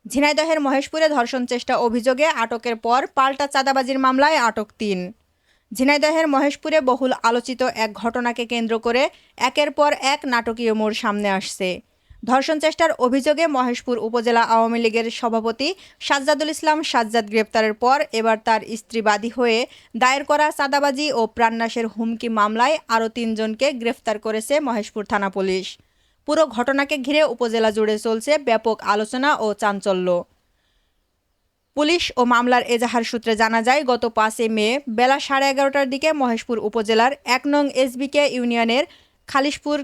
ঝিনাইদহের মহেশপুরে ধর্ষণ চেষ্টা অভিযোগে আটকের পর পাল্টা চাঁদাবাজির মামলায় আটক ৩। ঝিনাইদহের মহেশপুরে বহুল আলোচিত এক ঘটনাকে কেন্দ্র করে একের পর এক নাটকীয় মোড় সামনে আসছে। ধর্ষণ চেষ্টার অভিযোগে মহেশপুর উপজেলা আওয়ামী লীগের সভাপতি সাজ্জাদুল ইসলাম সাজ্জাদ গ্রেপ্তারের পর এবার তার স্ত্রী বাদী হয়ে দায়ের করা চাঁদাবাজি ও প্রাণনাশের হুমকি মামলায় আরও ৩ জনকে গ্রেফতার করেছে মহেশপুর থানা পুলিশ। পুরো ঘটনাকে ঘিরে উপজেলা জুড়ে চলছে ব্যাপক আলোচনা ও চাঞ্চল্য। পুলিশ ও মামলার এজাহার সূত্রে জানা যায়, গত ৫ মে বেলা 11:30টার দিকে মহেশপুর উপজেলার ১ নং এসবিকে ইউনিয়নের খালিশপুর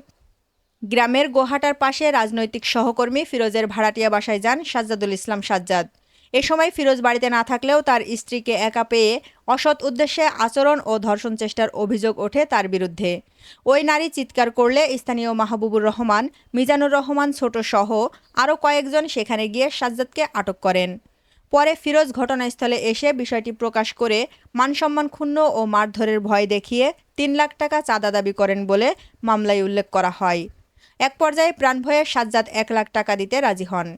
গ্রামের গোহাটার পাশে রাজনৈতিক সহকর্মী ফিরোজের ভাড়াটিয়া বাসায় যান সাজ্জাদুল ইসলাম সাজ্জাদ। এ সময় ফিরোজ বাড়িতে না থাকলেও তার স্ত্রীকে একা পেয়ে অসৎ উদ্দেশ্যে আচরণ ও ধর্ষণ চেষ্টার অভিযোগ ওঠে তার বিরুদ্ধে। ওই নারী চিৎকার করলে স্থানীয় মাহবুবুর রহমান, মিজানুর রহমান ছোট সহ আরও কয়েকজন সেখানে গিয়ে সাজ্জাদকে আটক করেন। পরে ফিরোজ ঘটনাস্থলে এসে বিষয়টি প্রকাশ করে মানসম্মান ক্ষুণ্ণ ও মারধরের ভয় দেখিয়ে ৩ লাখ টাকা চাঁদা দাবি করেন বলে মামলায় উল্লেখ করা হয়। এক পর্যায়ে প্রাণভয়ে সাজ্জাদ ১ লাখ টাকা দিতে রাজি হন।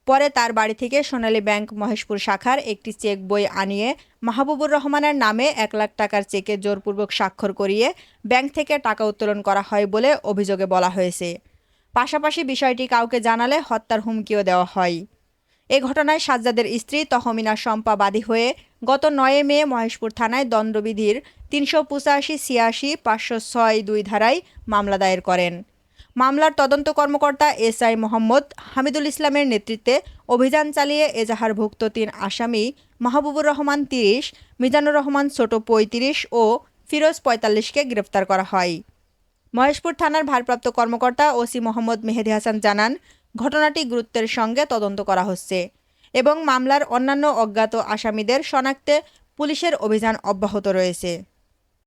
পরে তার বাড়ি থেকে সোনালী ব্যাংক মহেশপুর শাখার একটি চেক বই আনিয়ে মাহবুবুর রহমানের নামে ১ লাখ টাকার চেকে জোরপূর্বক স্বাক্ষর করিয়ে ব্যাংক থেকে টাকা উত্তোলন করা হয় বলে অভিযোগে বলা হয়েছে। পাশাপাশি বিষয়টি কাউকে জানালে হত্যার হুমকিও দেওয়া হয়। এ ঘটনায় সাজ্জাদের স্ত্রী তহমিনা শম্পা বাদী হয়ে গত ৯ মে মহেশপুর থানায় দণ্ডবিধির ৩৮৫-৮৬, ৫০৬-২ ধারায় মামলা দায়ের করেন। মামলার তদন্ত কর্মকর্তা এসআই মোহাম্মদ হামিদুল ইসলামের নেতৃত্বে অভিযান চালিয়ে এজাহারভুক্ত ৩ আসামি মাহবুবুর রহমান ৩০, মিজানুর রহমান ছোট ৩৫ ও ফিরোজ ৪৫কে গ্রেফতার করা হয়। মহেশপুর থানার ভারপ্রাপ্ত কর্মকর্তা ওসি মোহাম্মদ মেহেদী হাসান জানান, ঘটনাটি গুরুত্বের সঙ্গে তদন্ত করা হচ্ছে এবং মামলার অন্যান্য অজ্ঞাত আসামিদের শনাক্তে পুলিশের অভিযান অব্যাহত রয়েছে।